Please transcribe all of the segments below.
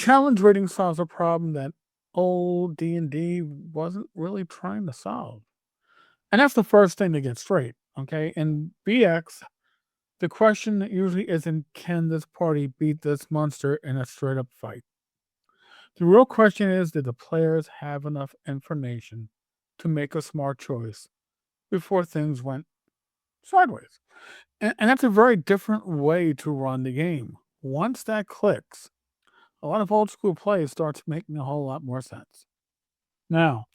challenge rating solves a problem that old D&D wasn't really trying to solve. And that's the first thing to get straight, okay? In BX, the question usually isn't, can this party beat this monster in a straight up fight? The real question is, did the players have enough information to make a smart choice before things went sideways? And that's a very different way to run the game. Once that clicks, a lot of old school play starts making a whole lot more sense. Now,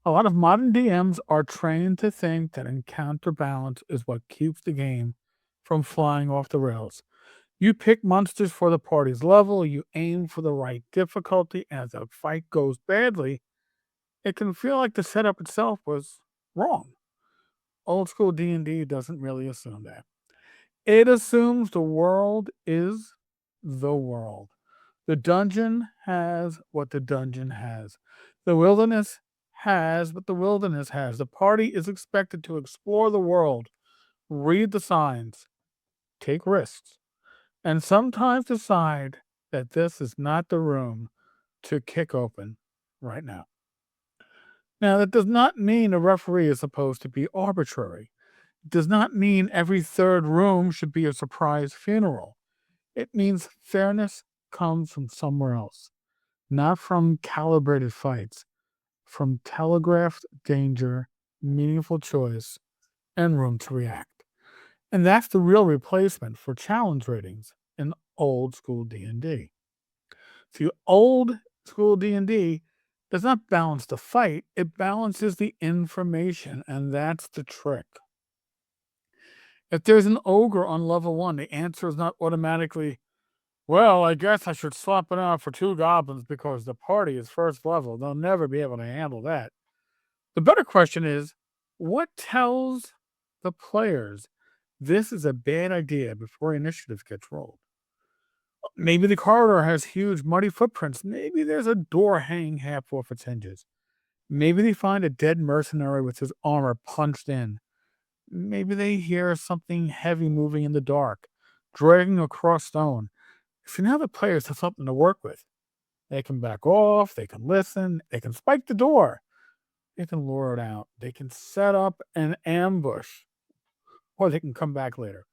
a lot of modern DMs are trained to think that encounter balance is what keeps the game from flying off the rails. You pick monsters for the party's level, you aim for the right difficulty, and as a fight goes badly, it can feel like the setup itself was wrong. Old school D&D doesn't really assume that. It assumes the world is the world. The dungeon has what the dungeon has. The wilderness has what the wilderness has. The party is expected to explore the world, read the signs, take risks, and sometimes decide that this is not the room to kick open right now. Now, that does not mean a referee is supposed to be arbitrary. It does not mean every third room should be a surprise funeral. It means fairness comes from somewhere else, not from calibrated fights, from telegraphed danger, meaningful choice, and room to react. And that's the real replacement for challenge ratings in old school D&D. See, old school D&D does not balance the fight, it balances the information, and that's the trick. If there's an ogre on level 1, the answer is not automatically, well, I guess I should swap it out for 2 goblins because the party is first level. They'll never be able to handle that. The better question is, what tells the players this is a bad idea before initiative gets rolled? Maybe the corridor has huge muddy footprints. Maybe there's a door hanging half off its hinges. Maybe they find a dead mercenary with his armor punched in. Maybe they hear something heavy moving in the dark, dragging across stone. So now the players have something to work with. They can back off, they can listen, they can spike the door, they can lure it out, they can set up an ambush, or they can come back later.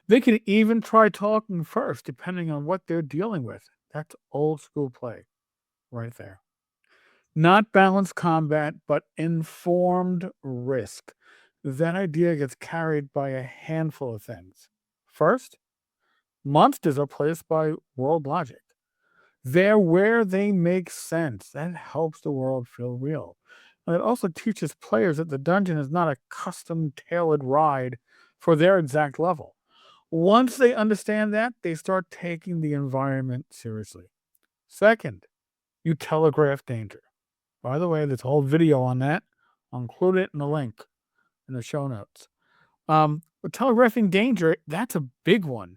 They can even try talking first, depending on what they're dealing with. That's old school play right there. Not balanced combat, but informed risk. That idea gets carried by a handful of things. First, monsters are placed by world logic. They're where they make sense. That helps the world feel real. And it also teaches players that the dungeon is not a custom tailored ride for their exact level. Once they understand that, they start taking the environment seriously. Second, you telegraph danger. By the way, there's a whole video on that. I'll include it in the link in the show notes. With telegraphing danger, that's a big one.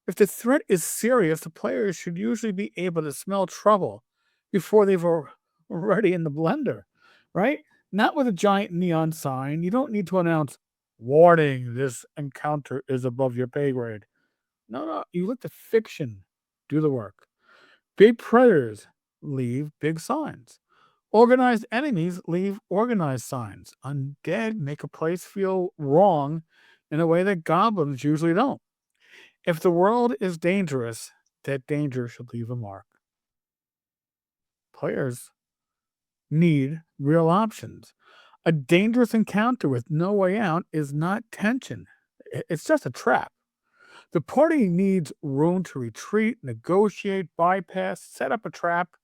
If the threat is serious, the players should usually be able to smell trouble before they've already in the blender, right? Not with a giant neon sign. You don't need to announce, warning, this encounter is above your pay grade. No, you let the fiction do the work. Big predators leave big signs. Organized enemies leave organized signs. Undead make a place feel wrong in a way that goblins usually don't. If the world is dangerous, that danger should leave a mark. Players need real options. A dangerous encounter with no way out is not tension, it's just a trap. The party needs room to retreat, negotiate, bypass, set up a trap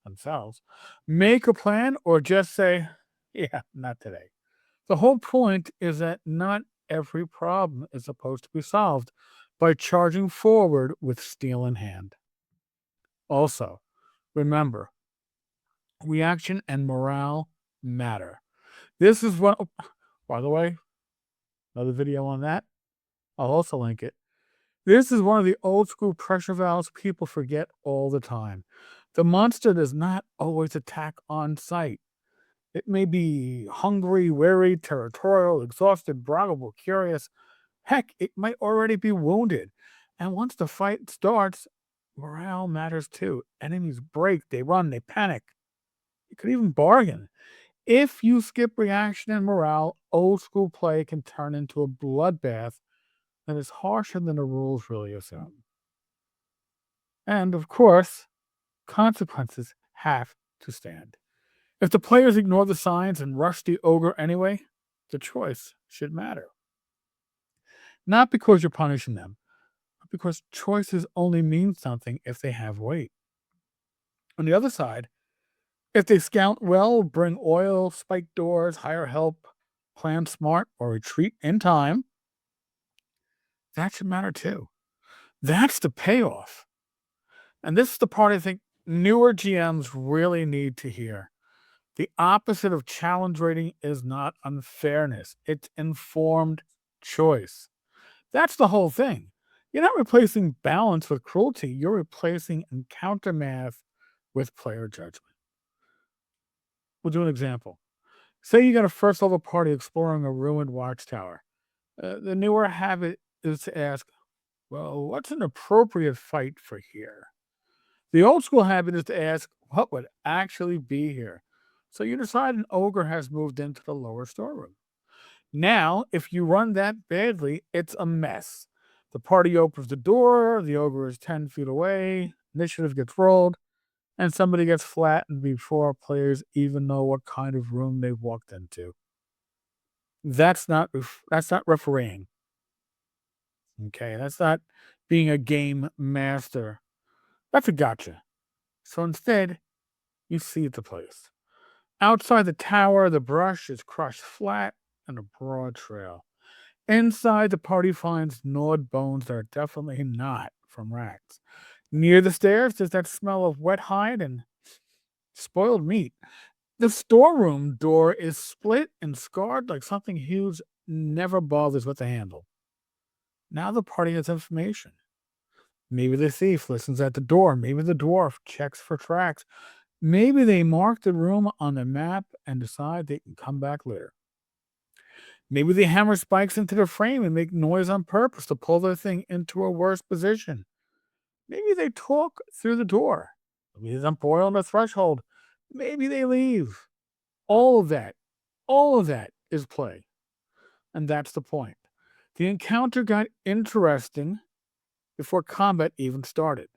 themselves, make a plan, or just say, yeah, not today. The whole point is that not every problem is supposed to be solved by charging forward with steel in hand. Also, remember, reaction and morale matter. This is what, by the way, another video on that. I'll also link it. This is one of the old school pressure valves people forget all the time. The monster does not always attack on sight. It may be hungry, wary, territorial, exhausted, braggable, curious. Heck, it might already be wounded. And once the fight starts, morale matters too. Enemies break, they run, they panic. You could even bargain. If you skip reaction and morale, old school play can turn into a bloodbath that is harsher than the rules really assume. And of course, consequences have to stand. If the players ignore the signs and rush the ogre anyway, the choice should matter. Not because you're punishing them, but because choices only mean something if they have weight. On the other side, if they scout well, bring oil, spike doors, hire help, plan smart, or retreat in time, that should matter too. That's the payoff. And this is the part I think newer GMs really need to hear. The opposite of challenge rating is not unfairness, it's informed choice. That's the whole thing. You're not replacing balance with cruelty, you're replacing encounter math with player judgment. We'll do an example. Say you got a first level party exploring a ruined watchtower. The newer habit is to ask, well, what's an appropriate fight for here? The old school habit is to ask, what would actually be here? So you decide an ogre has moved into the lower storeroom. Now, if you run that badly, it's a mess. The party opens the door, the ogre is 10 feet away, initiative gets rolled, and somebody gets flattened before players even know what kind of room they've walked into. That's not refereeing. Okay, that's not being a game master. That's a gotcha. So instead, you see the place. Outside the tower, the brush is crushed flat and a broad trail. Inside, the party finds gnawed bones that are definitely not from rats. Near the stairs, there's that smell of wet hide and spoiled meat. The storeroom door is split and scarred like something huge never bothers with the handle. Now the party has information. Maybe the thief listens at the door. Maybe the dwarf checks for tracks. Maybe they mark the room on the map and decide they can come back later. Maybe they hammer spikes into the frame and make noise on purpose to pull their thing into a worse position. Maybe they talk through the door. Maybe they dump oil on the threshold. Maybe they leave. All of that, all of that is play. And that's the point. The encounter got interesting before combat even started.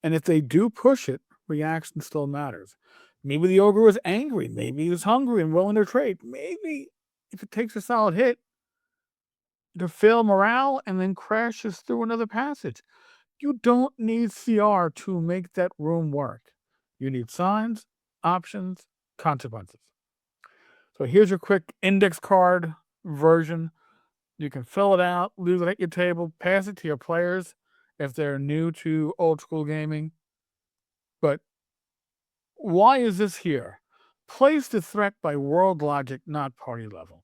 And if they do push it, reaction still matters. Maybe the ogre was angry. Maybe he was hungry and willing to trade. Maybe if it takes a solid hit, to fail morale and then crashes through another passage. You don't need CR to make that room work. You need signs, options, consequences. So here's your quick index card version. You can fill it out, leave it at your table, pass it to your players if they're new to old school gaming. But why is this here? Place the threat by world logic, not party level.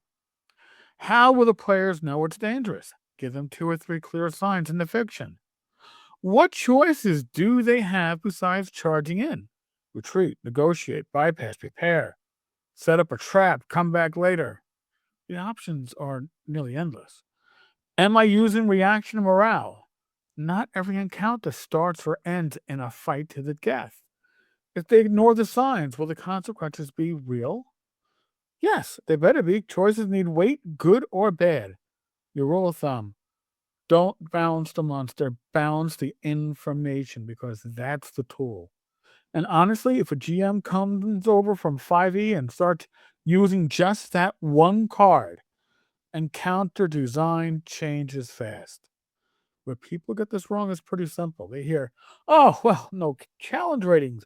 How will the players know it's dangerous? Give them 2 or 3 clear signs in the fiction. What choices do they have besides charging in? Retreat, negotiate, bypass, prepare, set up a trap, come back later. The options are nearly endless. Am I using reaction and morale? Not every encounter starts or ends in a fight to the death. If they ignore the signs, will the consequences be real? Yes, they better be. Choices need weight, good or bad. Your rule of thumb: don't balance the monster, balance the information because that's the tool. And honestly, if a GM comes over from 5e and starts using just that one card, encounter design changes fast. Where people get this wrong is pretty simple. They hear, oh, well, no challenge ratings.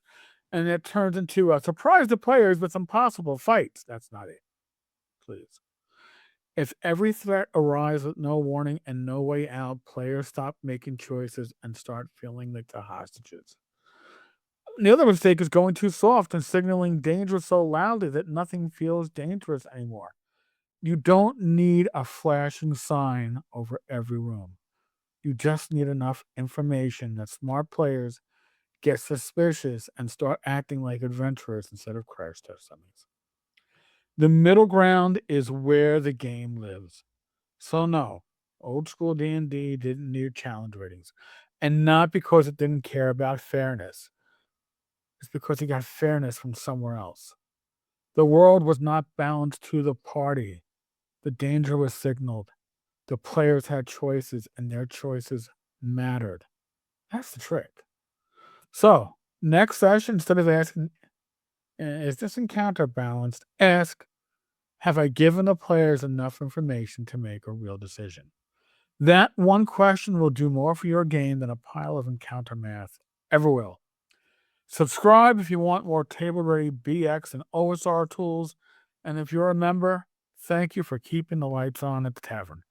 And it turns into a surprise the players with impossible fights. That's not it. Please. If every threat arrives with no warning and no way out, players stop making choices and start feeling like the hostages. The other mistake is going too soft and signaling danger so loudly that nothing feels dangerous anymore. You don't need a flashing sign over every room. You just need enough information that smart players get suspicious and start acting like adventurers instead of crash test dummies. The middle ground is where the game lives. So no, old school D&D didn't need challenge ratings. And not because it didn't care about fairness. It's because he got fairness from somewhere else. The world was not bound to the party. The danger was signaled. The players had choices, and their choices mattered. That's the trick. So, next session, instead of asking, is this encounter balanced? Ask, have I given the players enough information to make a real decision? That one question will do more for your game than a pile of encounter math ever will. Subscribe if you want more table-ready BX and OSR tools. And if you're a member, thank you for keeping the lights on at the tavern.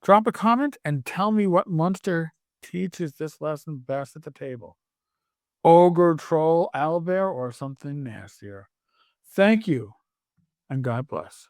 Drop a comment and tell me what monster teaches this lesson best at the table. Ogre, troll, owlbear, or something nastier. Thank you, and God bless.